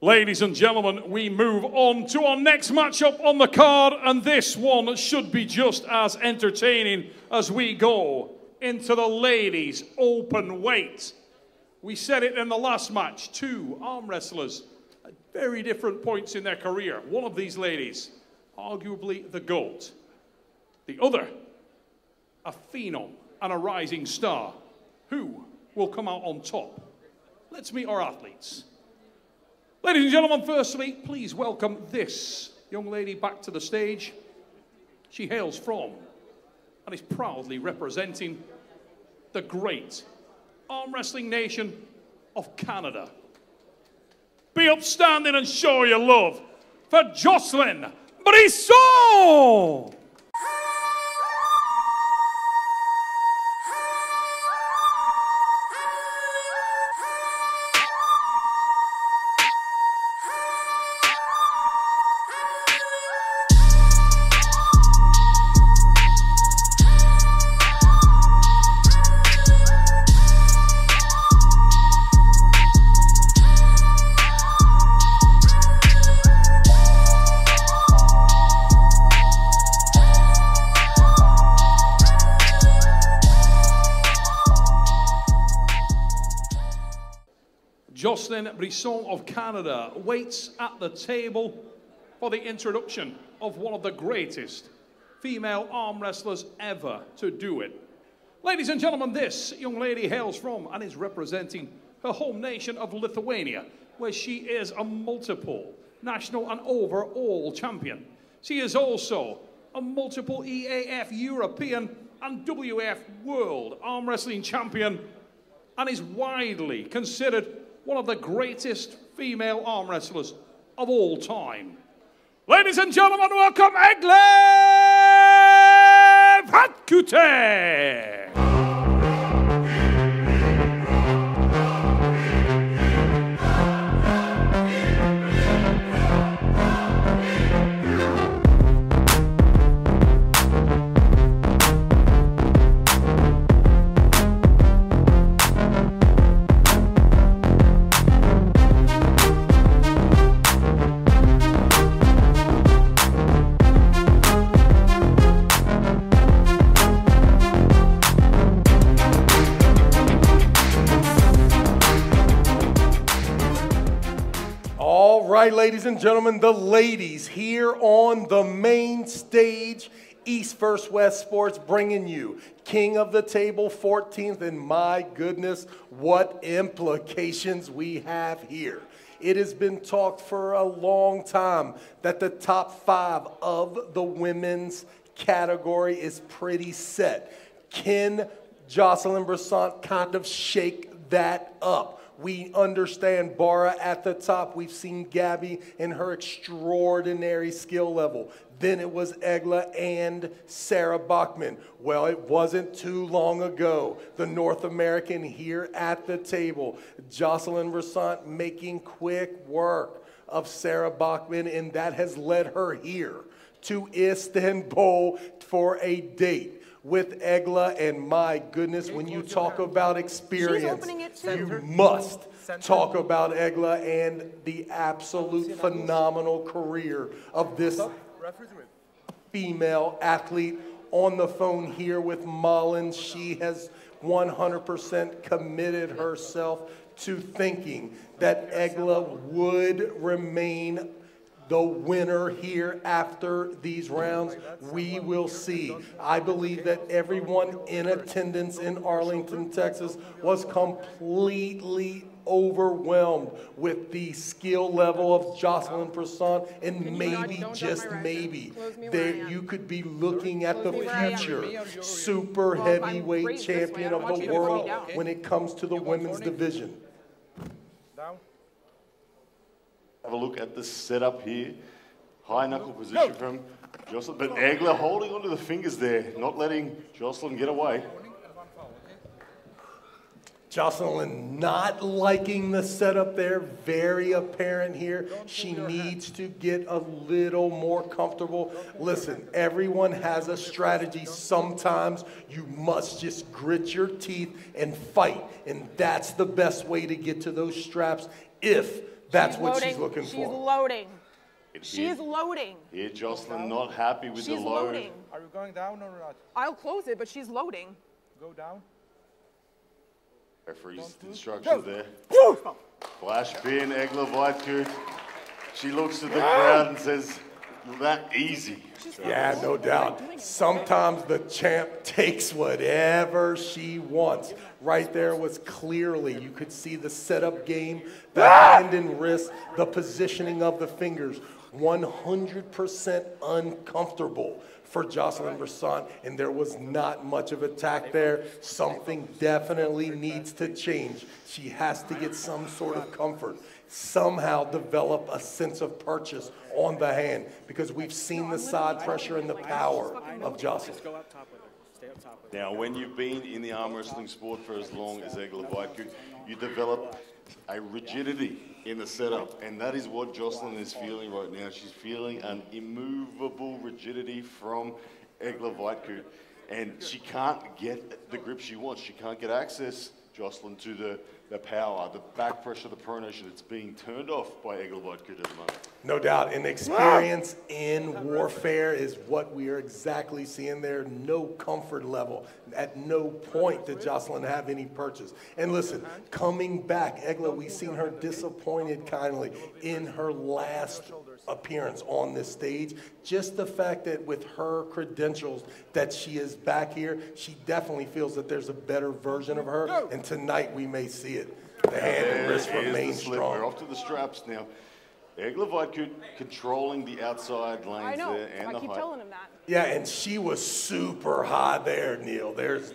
Ladies and gentlemen, we move on to our next matchup on the card, and this one should be just as entertaining as we go into the ladies' open weight. We said it in the last match, two arm wrestlers at very different points in their career. One of these ladies, arguably the GOAT. The other, a phenom and a rising star. Who will come out on top? Let's meet our athletes. Ladies and gentlemen, firstly, please welcome this young lady back to the stage. She hails from and is proudly representing the great arm wrestling nation of Canada. Be upstanding and show your love for Jocelyne Brisson! Jocelyne Brisson of Canada waits at the table for the introduction of one of the greatest female arm wrestlers ever to do it. Ladies and gentlemen, this young lady hails from and is representing her home nation of Lithuania, where she is a multiple national and overall champion. She is also a multiple EAF European and WF World Arm Wrestling Champion and is widely considered one of the greatest female arm wrestlers of all time. Ladies and gentlemen, welcome Egle Vaitkute! Right, ladies and gentlemen, the ladies here on the main stage, East vs. West Sports, bringing you King of the Table 14th, and my goodness, what implications we have here. It has been talked for a long time that the top 5 of the women's category is pretty set. Can Jocelyne Brisson kind of shake that up? We understand Bara at the top. We've seen Gabby and her extraordinary skill level. Then it was Egle and Sarah Bachman. Well, it wasn't too long ago. The North American here at the table. Jocelyne Brisson making quick work of Sarah Bachman, and that has led her here to Istanbul for a date with Egle, and my goodness, when you talk about experience, you must talk about Egle and the absolute phenomenal career of this female athlete. On the phone here with Mullins, she has 100% committed herself to thinking that Egle would remain the winner here after these rounds. We will see. I believe that everyone in attendance in Arlington, Texas was completely overwhelmed with the skill level of Jocelyne Brisson, and maybe, just maybe, there you could be looking at the future super heavyweight champion of the world when it comes to the women's division. Have a look at the setup here. High knuckle position from Jocelyne, but Egle holding onto the fingers there, not letting Jocelyne get away. Jocelyne not liking the setup there, very apparent here. She needs to get a little more comfortable. Listen, everyone has a strategy. Sometimes you must just grit your teeth and fight, and that's the best way to get to those straps if That's what she's looking for. She's loading. She's loading. Here, Jocelyne not happy with the load. Loading. Are you going down or not? I'll close it, but she's loading. Go down. Referee's instructions there. Flash pin, Egle Vaitkute. She looks at the crowd and says, that easy. Yeah, no doubt. Sometimes the champ takes whatever she wants. Right there was clearly, you could see the setup game, the hand and wrist, the positioning of the fingers. 100% uncomfortable for Jocelyne Brisson, and there was not much of attack there. Something definitely needs to change. She has to get some sort of comfort, somehow develop a sense of purchase on the hand, because we've seen the side pressure and the power of Jocelyne. Now, when you've been in the arm wrestling sport for as long as Egle Vaitkute, you develop a rigidity in the setup, and that is what Jocelyne is feeling right now. She's feeling an immovable rigidity from Egle Vaitkute, and she can't get the grip she wants. She can't get access, Jocelyne, to the power, the back pressure, the pronation. It's being turned off by Egle Vaitkute at the moment. No doubt, and experience in warfare is what we are exactly seeing there. No comfort level. At no point did Jocelyne have any purchase. And listen, coming back, Egle, we've seen her disappointed kindly in her last appearance on this stage. Just the fact that with her credentials that she is back here, she definitely feels that there's a better version of her, and tonight we may see it. The hand and wrist remain strong. We're off to the straps now. Egle Vaitkute controlling the outside lanes there and I keep telling him that. Yeah, and she was super high there, Neil. There's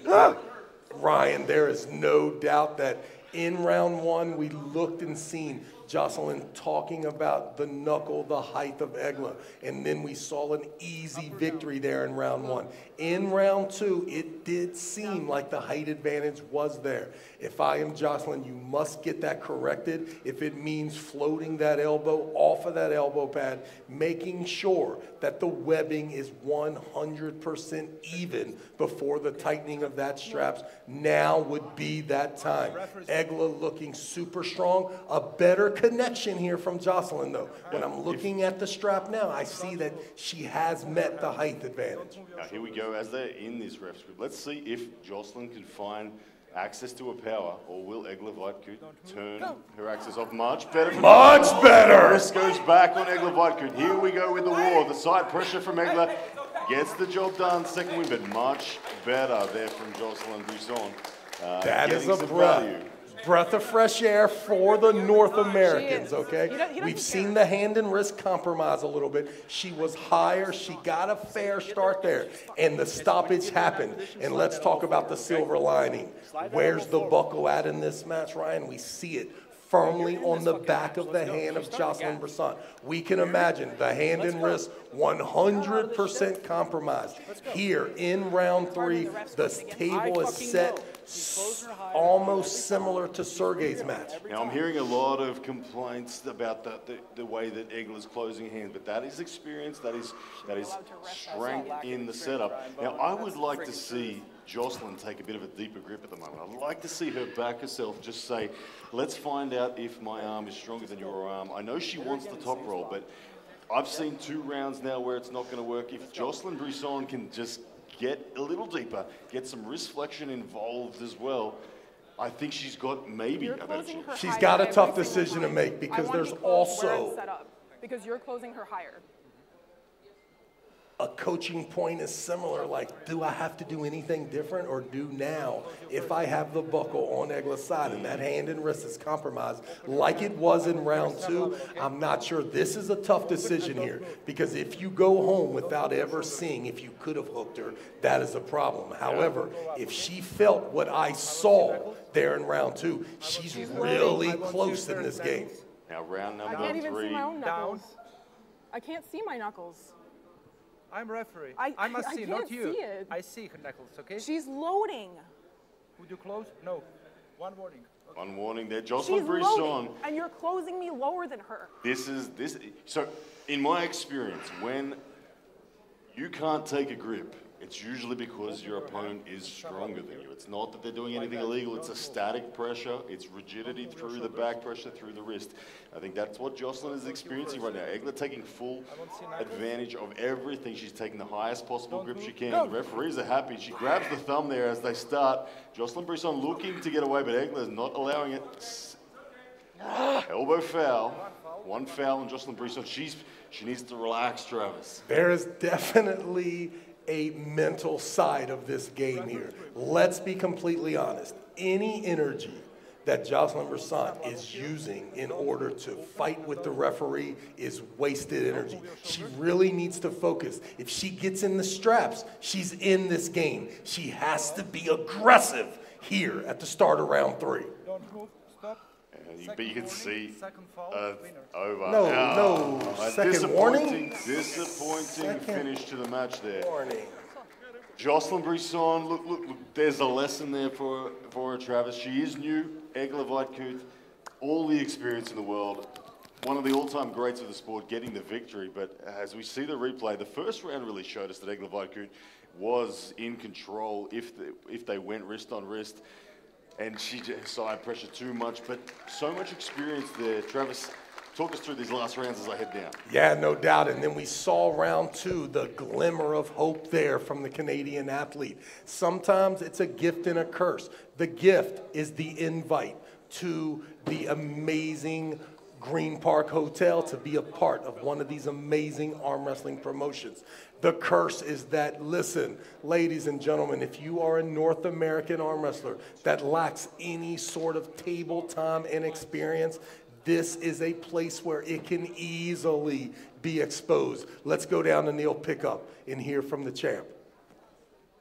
Ryan, there is no doubt that in round one we looked and seen Jocelyne talking about the knuckle, the height of Egle, and then we saw an easy victory there in round one. In round two, it did seem like the height advantage was there. If I am Jocelyne, you must get that corrected. If it means floating that elbow off of that elbow pad, making sure that the webbing is 100% even before the tightening of that straps, now would be that time. Egle looking super strong, a better connection here from Jocelyne though. When I'm looking at the strap now, I see that she has met the height advantage. Now here we go, as they're in this ref script. Let's see if Jocelyne can find access to a power, or will Egle Vaitkute turn her access off? Much better. Much better! This goes back on Egle Vaitkute. Here we go with the war. The side pressure from Egle gets the job done. Second win, but much better there from Jocelyne Brisson. That is a breath of fresh air for the North Americans, okay? We've seen the hand and wrist compromise a little bit. She was higher. She got a fair start there, and the stoppage happened. And let's talk about the silver lining. Where's the buckle at in this match, Ryan? We see it firmly on the back of the hand of Jocelyne Brisson. We can imagine the hand and wrist 100% compromised. Here in round three, the table is set almost similar to Sergey's match. Now I'm hearing a lot of complaints about the way that Egle is closing hands, but that is experience, that is strength in the setup. Now I would like to see Jocelyne take a bit of a deeper grip at the moment. I'd like to see her back herself just say, let's find out if my arm is stronger than your arm. I know she wants the top roll, but I've seen 2 rounds now where it's not going to work. If Jocelyne Brisson can just get a little deeper, get some wrist flexion involved as well, I think she's got maybe a better chance. She's got a tough decision to make, because there's also because you're closing her higher. A coaching point is similar, like, do I have to do anything different, or do now, if I have the buckle on Egle's side and that hand and wrist is compromised like it was in round 2, I'm not sure. This is a tough decision here, because if you go home without ever seeing if you could have hooked her, that is a problem. However, if she felt what I saw there in round 2, she's really close in this game. Now round number 3. I can't even see my own knuckles. I can't see my knuckles. I'm referee. I must see, not you. I see her knuckles, okay? She's loading. Would you close? No. One warning. Okay. One warning there. Jocelyne Brisson. And you're closing me lower than her. So in my experience, when you can't take a grip, it's usually because your opponent is stronger than you. It's not that they're doing anything illegal. It's a static pressure. It's rigidity through the back pressure, through the wrist. I think that's what Jocelyne is experiencing right now. Egle taking full advantage of everything. She's taking the highest possible grip she can. The referees are happy. She grabs the thumb there as they start. Jocelyne Brisson looking to get away, but Egle is not allowing it. Elbow foul. One foul on Jocelyne Brisson. She needs to relax, Travis. There is definitely a mental side of this game here. Let's be completely honest. Any energy that Jocelyne Brisson is using in order to fight with the referee is wasted energy. She really needs to focus. If she gets in the straps, she's in this game. She has to be aggressive here at the start of round 3. But you can see over. No, second warning. Disappointing finish to the match there. Jocelyne Brisson, look, there's a lesson there for her, Travis. She is new, Egle Vaitkute, all the experience in the world. One of the all-time greats of the sport, getting the victory. But as we see the replay, the first round really showed us that Egle Vaitkute was in control if they went wrist on wrist. And she just side pressure too much, but so much experience there. Travis, talk us through these last rounds as I head down. Yeah, no doubt. And then we saw round 2, the glimmer of hope there from the Canadian athlete. Sometimes it's a gift and a curse. The gift is the invite to the amazing Green Park Hotel to be a part of one of these amazing arm wrestling promotions. The curse is that, listen, ladies and gentlemen, if you are a North American arm wrestler that lacks any sort of table time and experience, this is a place where it can easily be exposed. Let's go down to Neil Pickup and hear from the champ.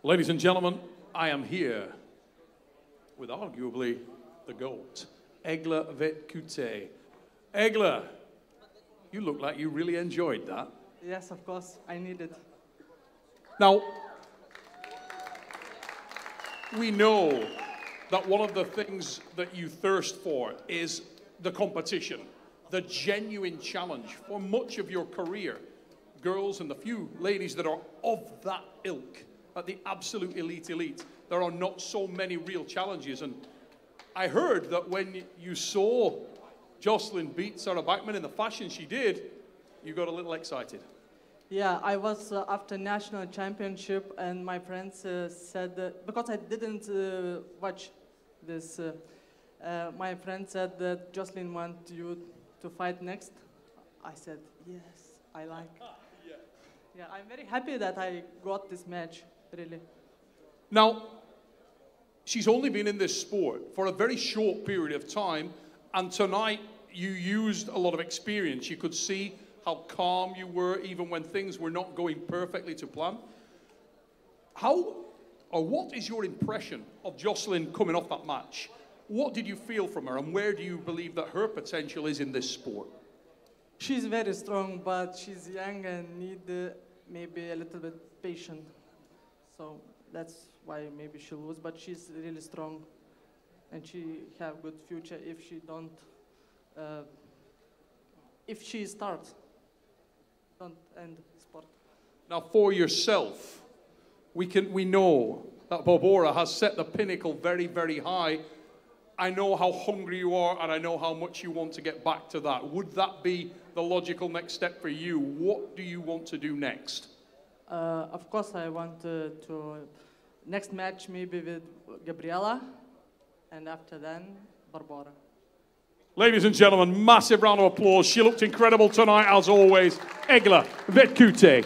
Ladies and gentlemen, I am here with arguably the GOAT, Egle Vaitkute. Egle, you look like you really enjoyed that. Yes, of course, I need it. Now, we know that one of the things that you thirst for is the competition, the genuine challenge for much of your career. Girls and the few ladies that are of that ilk, at the absolute elite, there are not so many real challenges. And I heard that when you saw Jocelyne beat Sarah Bachman in the fashion she did, you got a little excited. Yeah, I was after national championship, and my friends said, because I didn't watch this, my friend said that Jocelyne wants you to fight next. I said, yes, I like. Yeah, I'm very happy that I got this match, really. Now, she's only been in this sport for a very short period of time, and tonight you used a lot of experience. You could see how calm you were even when things were not going perfectly to plan. What is your impression of Jocelyne coming off that match? What did you feel from her, and where do you believe that her potential is in this sport? She's very strong, but she's young and need maybe a little bit patient. So that's why maybe she'll lose, but she's really strong, and she have good future if she don't, if she starts. Don't end sport. Now, for yourself, we know that Barbora has set the pinnacle very, very high. I know how hungry you are, and I know how much you want to get back to that. Would that be the logical next step for you? What do you want to do next? Of course, I want to next match maybe with Gabriela, and after then, Barbora. Ladies and gentlemen, massive round of applause. She looked incredible tonight, as always. Egle Vaitkute.